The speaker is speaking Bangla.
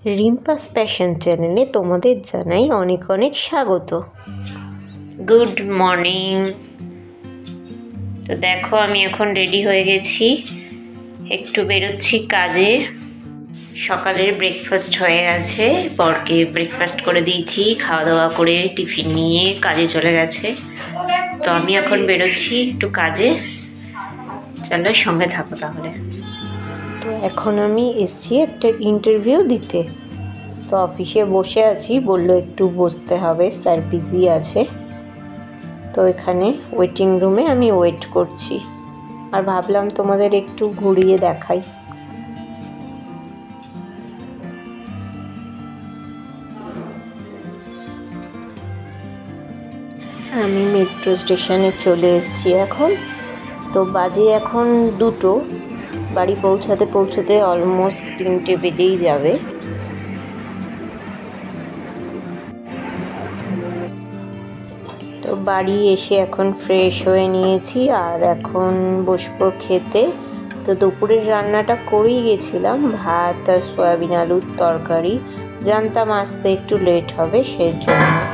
রিম্পাস প্যাশন চ্যানেলে তোমাদের জানাই অনেক অনেক স্বাগত। Good morning. তো দেখো আমি এখন রেডি হয়ে গেছি, একটু বেরোচ্ছি কাজে। সকালের ব্রেকফাস্ট হয়ে গেছে, বরকে ব্রেকফাস্ট করে দিয়েছি, খাওয়া দাওয়া করে টিফিন নিয়ে কাজে চলে গেছে। তো আমি এখন বেরোচ্ছি একটু কাজে, চলো সঙ্গে থাকো তাহলে। তো এখন আমি এসছি একটা ইন্টারভিউ দিতে। তো অফিসে বসে আছি, বললো একটু বসতে হবে, স্যার বিজি আছে। তো এখানে ওয়েটিং রুমে আমি ওয়েট করছি, আর ভাবলাম তোমাদের একটু ঘুরিয়ে দেখাই। আমি মেট্রো স্টেশনে চলে এসেছি এখন। তো বাজে এখন 2টো, বাড়ি পৌঁছাতে পৌঁছাতে অলমোস্ট 3টে বেজেই যাবে। তো বাড়ি এসে এখন ফ্রেশ হয়ে নিয়েছি, আর এখন বসবো খেতে। তো দুপুরের রান্নাটা করেই গেছিলাম, ভাত আর সয়াবিন আলুর তরকারি। জানতাম আসতে একটু লেট হবে, সেই জন্য।